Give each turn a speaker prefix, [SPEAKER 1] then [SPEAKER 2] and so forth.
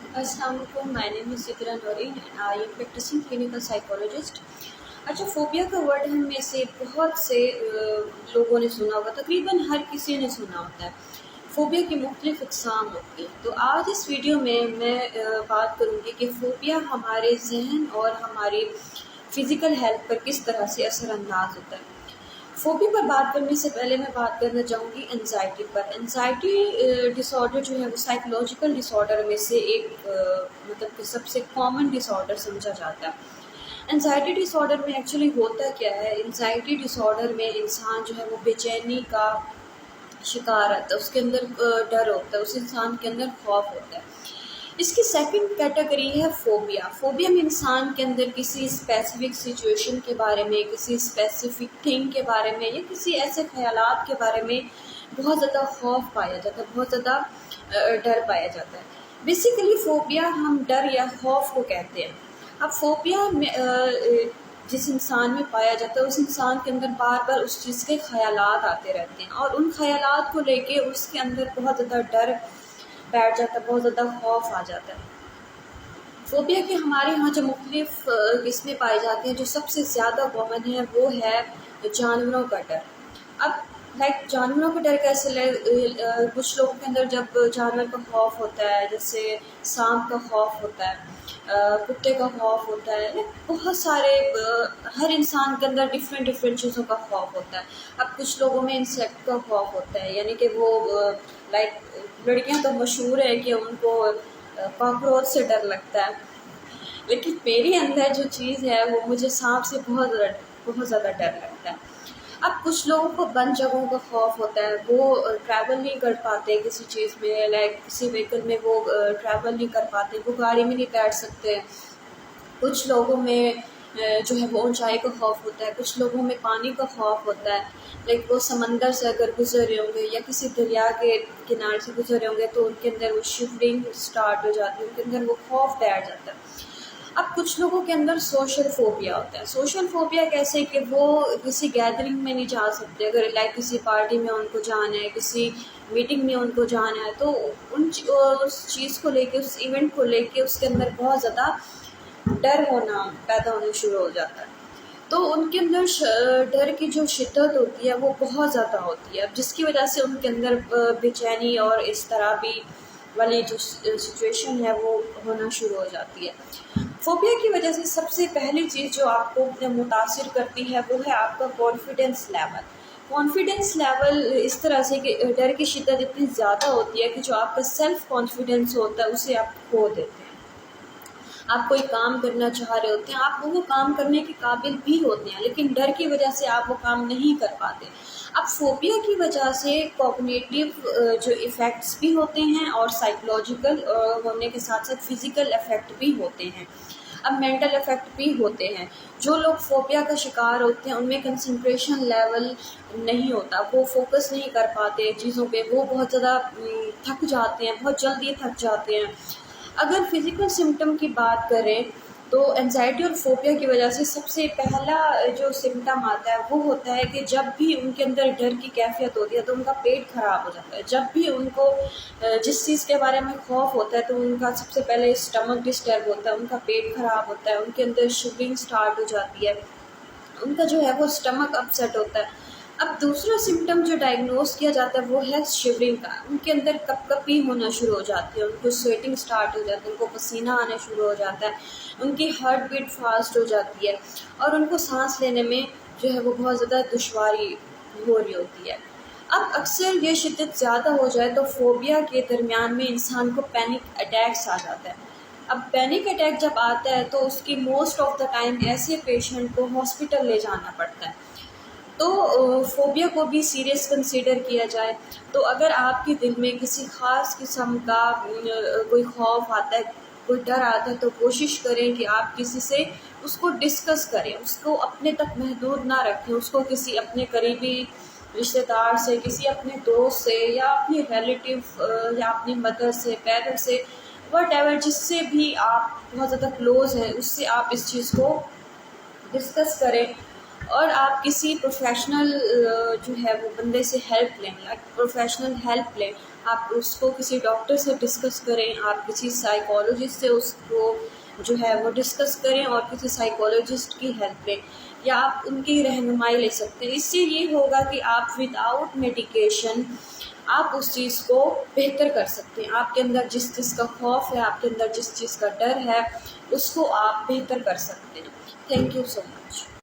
[SPEAKER 1] अस्सलाम वालेकुम, my name is Zikra Naureen and I am practising clinical psychologist. अच्छा, फ़ोबिया का वर्ड हम में से बहुत से लोगों ने सुना होगा, तकरीबन हर किसी ने सुना होता है। फ़ोबिया की मुख्तलिफ़ अक़साम होती हैं। तो आज इस वीडियो में मैं बात करूँगी कि फ़ोबिया हमारे ज़हन और हमारी फ़िज़िकल हेल्थ पर किस तरह से असरअंदाज होता है। फ़ोबिया पर बात करने से पहले मैं बात करना चाहूँगी एंग्ज़ायटी पर। एंग्ज़ायटी डिसऑर्डर जो है वो साइकोलॉजिकल डिसऑर्डर में से एक मतलब कि सबसे कॉमन डिसऑर्डर समझा जाता है। एंग्ज़ायटी डिसऑर्डर में एक्चुअली होता क्या है, एंग्ज़ायटी डिसऑर्डर में इंसान जो है वो बेचैनी का शिकार रहता है, उसके अंदर डर होता है, उस इंसान के अंदर खौफ होता है। इसकी सेकंड कैटेगरी है फ़ोबिया। फ़ोबिया में इंसान के अंदर किसी स्पेसिफ़िक सिचुएशन के बारे में, किसी स्पेसिफ़िक थिंग के बारे में या किसी ऐसे ख़यालात के बारे में बहुत ज़्यादा खौफ पाया जाता है, बहुत ज़्यादा डर पाया जाता है। बेसिकली फ़ोबिया हम डर या खौफ को कहते हैं। अब फ़ोबिया में जिस इंसान में पाया जाता है, उस इंसान के अंदर बार-बार उस चीज़ के ख़यालात आते रहते हैं और उन ख़यालात को लेके उसके अंदर बहुत ज़्यादा डर बैठ जाता है, बहुत ज़्यादा खौफ आ जाता है। फ़ोबिया के हमारे यहाँ जो मुख्तलिफ़ किस्में पाई जाती हैं, जो सबसे ज़्यादा कॉमन है वो है जानवरों का डर। अब जानवरों का डर कैसे कुछ लोगों के अंदर जब जानवर का खौफ होता है, जैसे सांप का खौफ होता है, कुत्ते का खौफ होता है, बहुत सारे हर इंसान के अंदर डिफरेंट डिफरेंट चीज़ों का खौफ होता है। अब कुछ लोगों में इंसेक्ट का खौफ होता है, यानी कि वो लड़कियां तो मशहूर है कि उनको कॉकरोच से डर लगता है, लेकिन मेरे अंदर जो चीज़ है वो मुझे सांप से बहुत ज़्यादा डर लगता है। अब कुछ लोगों को बंद जगहों का खौफ होता है, वो ट्रैवल नहीं कर पाते किसी चीज़ में, किसी व्हीकल में वो ट्रैवल नहीं कर पाते, वो गाड़ी में नहीं बैठ सकते। कुछ लोगों में जो है वो ऊंचाई का खौफ होता है, कुछ लोगों में पानी का खौफ होता है। वो समंदर से अगर गुजर रहे होंगे या किसी दरिया के किनारे से गुजर रहे होंगे तो उनके अंदर वो शिवरिंग स्टार्ट हो जाती है, उनके अंदर वो खौफ बैठ जाता है। अब कुछ लोगों के अंदर सोशल फ़ोबिया होता है। सोशल फ़ोबिया कैसे कि वो किसी गैदरिंग में नहीं जा सकते, अगर किसी पार्टी में उनको जाना है, किसी मीटिंग में उनको जाना है, तो उस चीज़ को लेके, उस इवेंट को लेके उसके अंदर बहुत ज़्यादा डर पैदा होना शुरू हो जाता है। तो उनके अंदर डर की जो शिद्दत होती है वो बहुत ज़्यादा होती है, अब जिसकी वजह से उनके अंदर बेचैनी और इस तरह भी वाली जो सिचुएशन है वो होना शुरू हो जाती है। फ़ोबिया की वजह से सबसे पहली चीज़ जो आपको मुतासिर करती है वो है आपका कॉन्फिडेंस लेवल। कॉन्फिडेंस लेवल इस तरह से कि डर की शिद्दत इतनी ज़्यादा होती है कि जो आपका सेल्फ़ कॉन्फिडेंस होता है उसे आप खो देते हैं। आप कोई काम करना चाह रहे होते हैं, आप वो काम करने के काबिल भी होते हैं, लेकिन डर की वजह से आप वो काम नहीं कर पाते। अब फ़ोबिया की वजह से कॉग्निटिव जो इफ़ेक्ट्स भी होते हैं और साइकोलॉजिकल होने के साथ साथ फ़िज़िकल इफ़ेक्ट भी होते हैं। अब मेंटल इफ़ेक्ट भी होते हैं। जो लोग फ़ोबिया का शिकार होते हैं उनमें कंसंट्रेशन लेवल नहीं होता, वो फ़ोकस नहीं कर पाते चीज़ों पे, वो बहुत ज़्यादा थक जाते हैं, बहुत जल्दी थक जाते हैं। अगर फ़िज़िकल सिम्पटम की बात करें तो एंग्ज़ायटी और फ़ोबिया की वजह से सबसे पहला जो सिम्पटम आता है वो होता है कि जब भी उनके अंदर डर की कैफ़ियत होती है तो उनका पेट ख़राब हो जाता है। जब भी उनको जिस चीज़ के बारे में खौफ होता है तो उनका सबसे पहले स्टमक डिस्टर्ब होता है, उनका पेट ख़राब होता है, उनके अंदर शिवरिंग स्टार्ट हो जाती है, उनका जो है वो स्टमक अपसेट होता है। अब दूसरा सिम्पटम जो डायग्नोस किया जाता है वो है शिवरिंग का। उनके अंदर कपकपी होना शुरू हो जाती है, उनको स्वेटिंग स्टार्ट हो जाती है, उनको पसीना आना शुरू हो जाता है, उनकी हार्ट बीट फास्ट हो जाती है और उनको सांस लेने में जो है वो बहुत ज़्यादा दुश्वारी हो रही होती है। अब अक्सर ये शिद्दत ज़्यादा हो जाए तो फ़ोबिया के दरमियान में इंसान को पैनिक अटैक्स आ जाता है। अब पैनिक अटैक जब आता है तो उसकी मोस्ट ऑफ द टाइम ऐसे पेशेंट को हॉस्पिटल ले जाना पड़ता है। तो फ़ोबिया को भी सीरियस कंसीडर किया जाए तो अगर आपके दिल में किसी ख़ास किस्म का कोई खौफ आता है, कोई डर आता है, तो कोशिश करें कि आप किसी से उसको डिस्कस करें, उसको अपने तक महदूद ना रखें, उसको किसी अपने करीबी रिश्तेदार से, किसी अपने दोस्त से या अपने रिलेटिव या अपनी मदर से, पेरेंट्स से, व्हाटएवर जिससे भी आप बहुत ज़्यादा क्लोज़ हैं उससे आप इस चीज़ को डिस्कस करें اور آپ کسی پروفیشنل جو ہے وہ بندے سے ہیلپ لیں، پروفیشنل ہیلپ لیں، آپ اس کو کسی ڈاکٹر سے ڈسکس کریں، آپ کسی سائیکالوجسٹ سے اس کو جو ہے وہ ڈسکس کریں، اور کسی سائیکالوجسٹ کی ہیلپ لیں، یا آپ ان کی رہنمائی لے سکتے ہیں۔ اس سے یہ ہوگا کہ آپ ود آؤٹ میڈیکیشن آپ اس چیز کو بہتر کر سکتے ہیں۔ آپ کے اندر جس چیز کا خوف ہے، آپ کے اندر جس چیز کا ڈر ہے، اس کو آپ بہتر کر سکتے ہیں۔ Thank you so much.